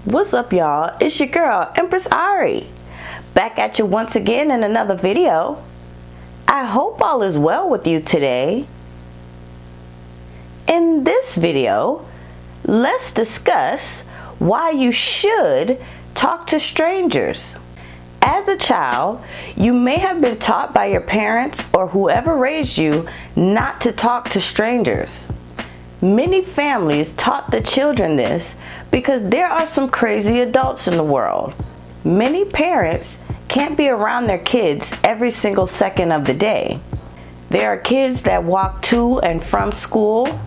What's up, y'all? It's your girl, Empress Ari, back at you once again in another video. I hope all is well with you today. In this video, let's discuss why you should talk to strangers. As a child, you may have been taught by your parents or whoever raised you not to talk to strangers. Many families taught the children this because there are some crazy adults in the world. Many parents can't be around their kids every single second of the day. There are kids that walk to and from school.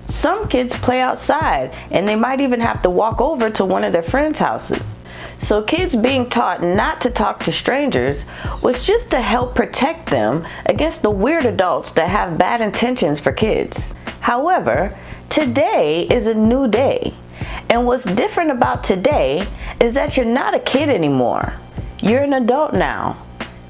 Some kids play outside and they might even have to walk over to one of their friends' houses. So kids being taught not to talk to strangers was just to help protect them against the weird adults that have bad intentions for kids. However, today is a new day. And what's different about today is that you're not a kid anymore. You're an adult now.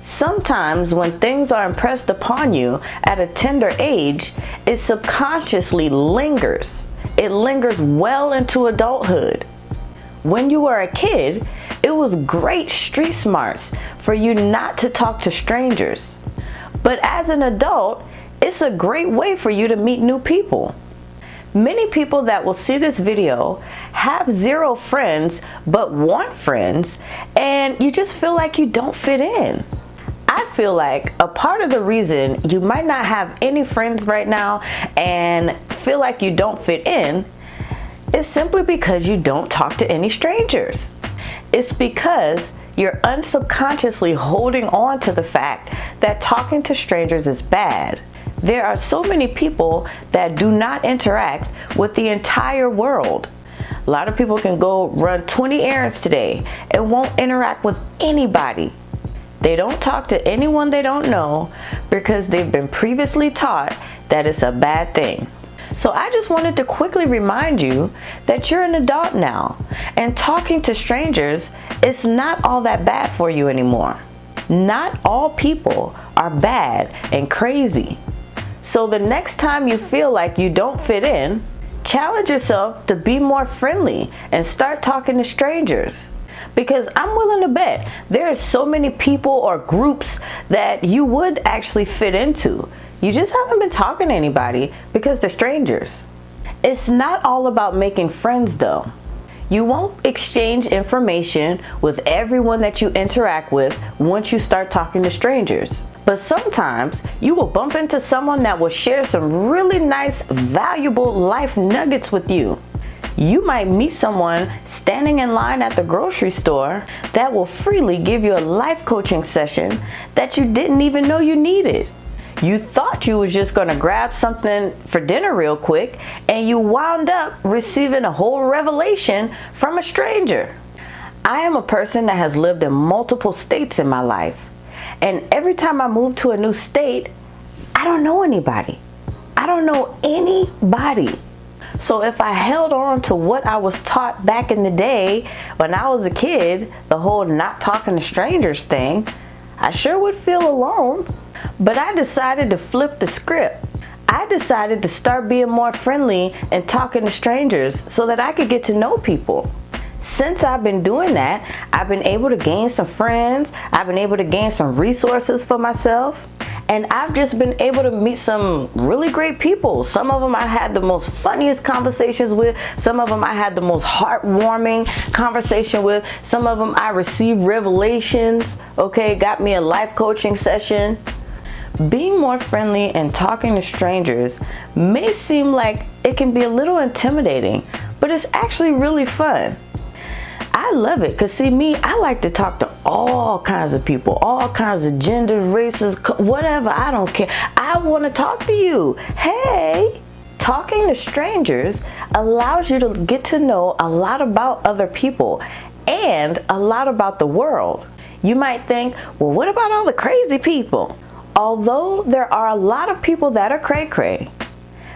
Sometimes when things are impressed upon you at a tender age, it subconsciously lingers. It lingers well into adulthood. When you were a kid, it was great street smarts for you not to talk to strangers. But as an adult, it's a great way for you to meet new people. Many people that will see this video have zero friends but want friends, and you just feel like you don't fit in. I feel like a part of the reason you might not have any friends right now and feel like you don't fit in is simply because you don't talk to any strangers. It's because you're unsubconsciously holding on to the fact that talking to strangers is bad. There are so many people that do not interact with the entire world. A lot of people can go run 20 errands today and won't interact with anybody. They don't talk to anyone they don't know because they've been previously taught that it's a bad thing. So I just wanted to quickly remind you that you're an adult now, and talking to strangers is not all that bad for you anymore. Not all people are bad and crazy. So the next time you feel like you don't fit in, challenge yourself to be more friendly and start talking to strangers. Because I'm willing to bet there are so many people or groups that you would actually fit into. You just haven't been talking to anybody because they're strangers. It's not all about making friends though. You won't exchange information with everyone that you interact with once you start talking to strangers. But sometimes you will bump into someone that will share some really nice, valuable life nuggets with you. You might meet someone standing in line at the grocery store that will freely give you a life coaching session that you didn't even know you needed. You thought you was just going to grab something for dinner real quick, and you wound up receiving a whole revelation from a stranger. I am a person that has lived in multiple states in my life. And every time I move to a new state, I don't know anybody. I don't know anybody. So if I held on to what I was taught back in the day when I was a kid, the whole not talking to strangers thing, I sure would feel alone. But I decided to flip the script. I decided to start being more friendly and talking to strangers so that I could get to know people. Since I've been doing that, I've been able to gain some friends, I've been able to gain some resources for myself, and I've just been able to meet some really great people. Some of them I had the most funniest conversations with, some of them I had the most heartwarming conversation with, some of them I received revelations, got me a life coaching session. Being more friendly and talking to strangers may seem like it can be a little intimidating, but it's actually really fun. I love it because see me, I like to talk to all kinds of people, all kinds of genders, races, whatever, I don't care. I want to talk to you. Hey! Talking to strangers allows you to get to know a lot about other people and a lot about the world. You might think, well, what about all the crazy people? Although there are a lot of people that are cray-cray,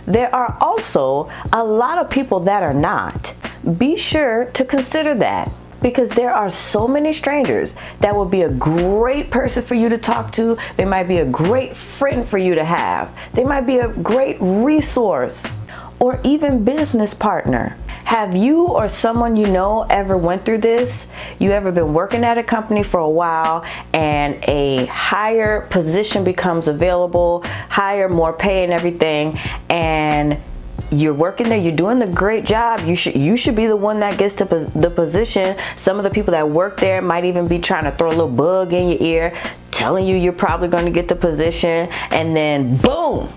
there are also a lot of people that are not. Be sure to consider that because there are so many strangers that will be a great person for you to talk to. They might be a great friend for you to have. They might be a great resource or even business partner. Have you or someone you know ever went through this? You ever been working at a company for a while and a higher position becomes available, higher, more pay and everything, and you're working there, you're doing the great job, you should be the one that gets the position. Some of the people that work there might even be trying to throw a little bug in your ear, telling you you're probably going to get the position, and then boom,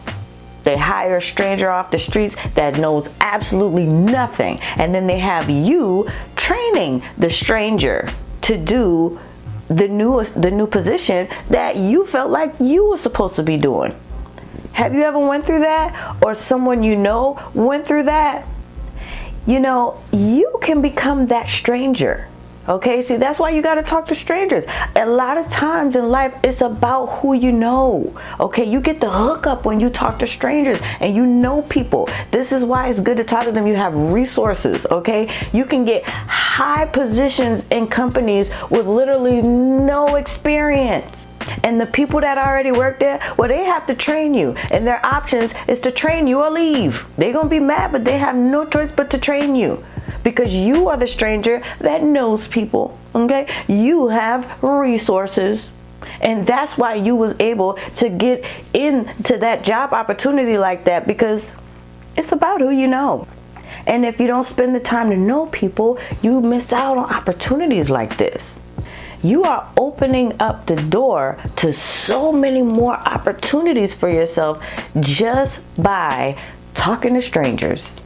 they hire a stranger off the streets that knows absolutely nothing, and then they have you training the stranger to do the new position that you felt like you were supposed to be doing. Have you ever went through that, or someone you know went through that? You know, you can become that stranger. Okay, see, that's why you got to talk to strangers. A lot of times in life, it's about who you know. Okay, you get the hookup when you talk to strangers and you know people. This is why it's good to talk to them. You have resources, okay? You can get high positions in companies with literally no experience. And the people that already work there, well, they have to train you. And their options is to train you or leave. They're going to be mad, but they have no choice but to train you. Because you are the stranger that knows people, okay? You have resources. And that's why you was able to get into that job opportunity like that, because it's about who you know. And if you don't spend the time to know people, you miss out on opportunities like this. You are opening up the door to so many more opportunities for yourself just by talking to strangers.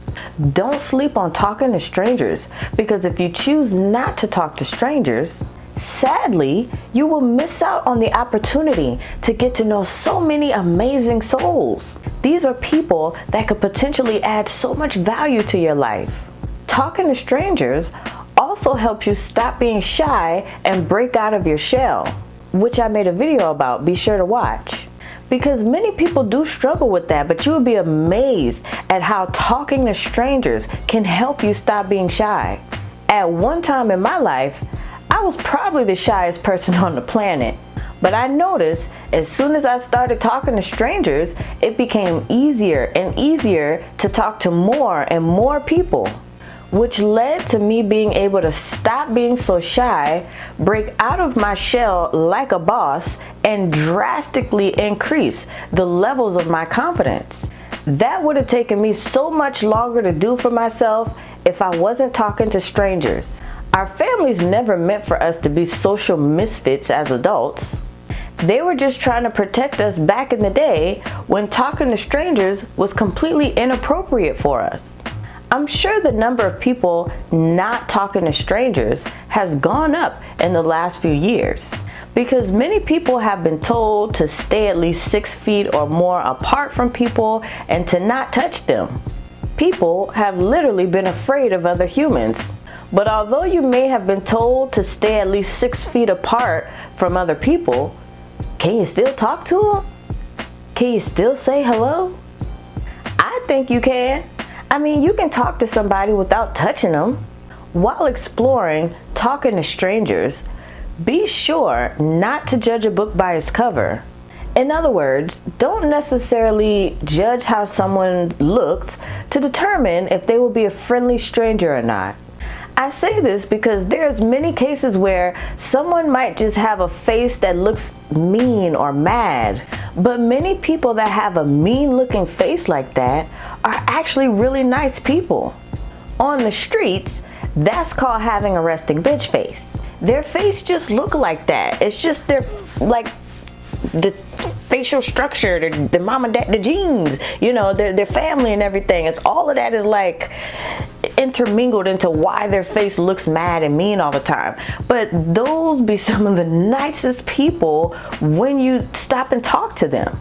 Don't sleep on talking to strangers, because if you choose not to talk to strangers, sadly, you will miss out on the opportunity to get to know so many amazing souls. These are people that could potentially add so much value to your life. Talking to strangers also helps you stop being shy and break out of your shell, which I made a video about. Be sure to watch. Because many people do struggle with that, but you would be amazed at how talking to strangers can help you stop being shy. At one time in my life, I was probably the shyest person on the planet. But I noticed as soon as I started talking to strangers, it became easier and easier to talk to more and more people, which led to me being able to stop being so shy, break out of my shell like a boss, and drastically increase the levels of my confidence. That would have taken me so much longer to do for myself if I wasn't talking to strangers. Our families never meant for us to be social misfits as adults. They were just trying to protect us back in the day when talking to strangers was completely inappropriate for us. I'm sure the number of people not talking to strangers has gone up in the last few years, because many people have been told to stay at least 6 feet or more apart from people and to not touch them. People have literally been afraid of other humans. But although you may have been told to stay at least 6 feet apart from other people, can you still talk to them? Can you still say hello? I think you can. I mean, you can talk to somebody without touching them. While exploring talking to strangers, be sure not to judge a book by its cover. In other words, don't necessarily judge how someone looks to determine if they will be a friendly stranger or not. I say this because there's many cases where someone might just have a face that looks mean or mad, but many people that have a mean looking face like that are actually really nice people. On the streets, that's called having a resting bitch face. Their face just look like that. It's just their, like, the facial structure, the mom and dad, the genes, you know, their family and everything. It's all of that is like intermingled into why their face looks mad and mean all the time. But those be some of the nicest people when you stop and talk to them.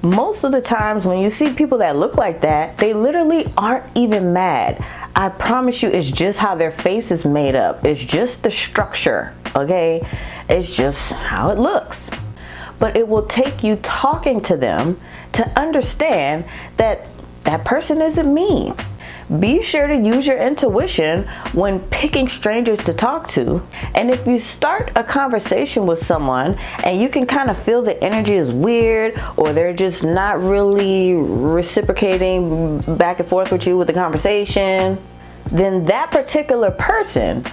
Most of the times when you see people that look like that, they literally aren't even mad. I promise you, it's just how their face is made up. It's just the structure, okay? It's just how it looks. But it will take you talking to them to understand that that person isn't mean. Be sure to use your intuition when picking strangers to talk to. And if you start a conversation with someone and you can kind of feel the energy is weird, or they're just not really reciprocating back and forth with you with the conversation, then that particular person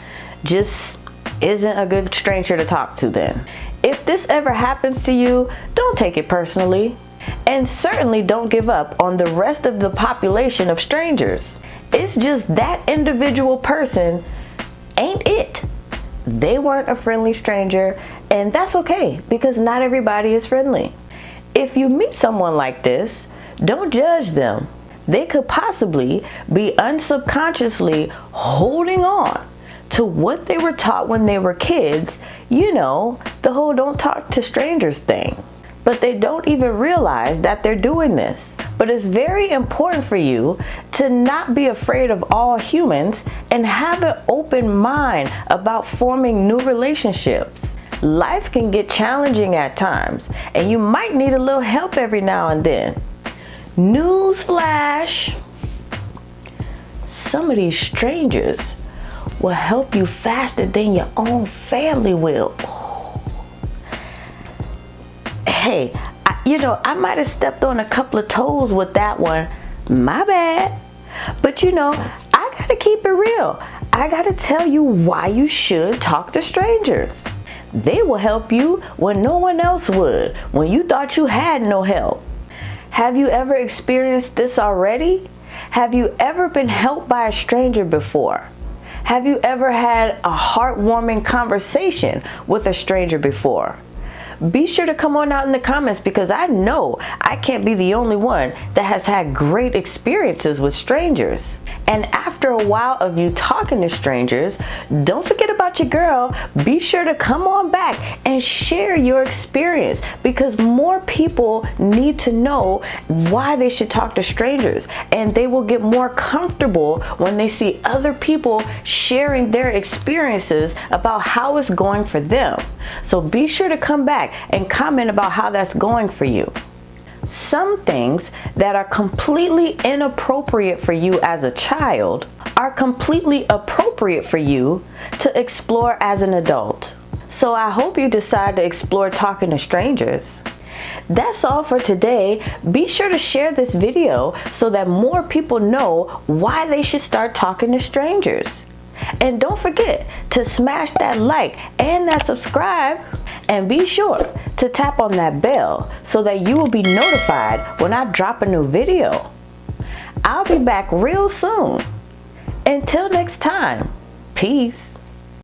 just isn't a good stranger to talk to then. If this ever happens to you, don't take it personally. And certainly don't give up on the rest of the population of strangers. It's just that individual person ain't it. They weren't a friendly stranger, and that's okay because not everybody is friendly. If you meet someone like this, don't judge them. They could possibly be unsubconsciously holding on to what they were taught when they were kids, you know, the whole don't talk to strangers thing. But they don't even realize that they're doing this. But it's very important for you to not be afraid of all humans and have an open mind about forming new relationships. Life can get challenging at times, and you might need a little help every now and then. Newsflash! Some of these strangers will help you faster than your own family will. Hey, I might have stepped on a couple of toes with that one. My bad. But I gotta keep it real. I gotta tell you why you should talk to strangers. They will help you when no one else would, when you thought you had no help. Have you ever experienced this already? Have you ever been helped by a stranger before? Have you ever had a heartwarming conversation with a stranger before? Be sure to come on out in the comments because I know I can't be the only one that has had great experiences with strangers. And after a while of you talking to strangers, don't forget about your girl. Be sure to come on back and share your experience because more people need to know why they should talk to strangers, and they will get more comfortable when they see other people sharing their experiences about how it's going for them. So be sure to come back and comment about how that's going for you. Some things that are completely inappropriate for you as a child are completely appropriate for you to explore as an adult. So I hope you decide to explore talking to strangers. That's all for today. Be sure to share this video so that more people know why they should start talking to strangers. And don't forget to smash that like and that subscribe, and be sure to tap on that bell so that you will be notified when I drop a new video. I'll be back real soon. Until next time, peace.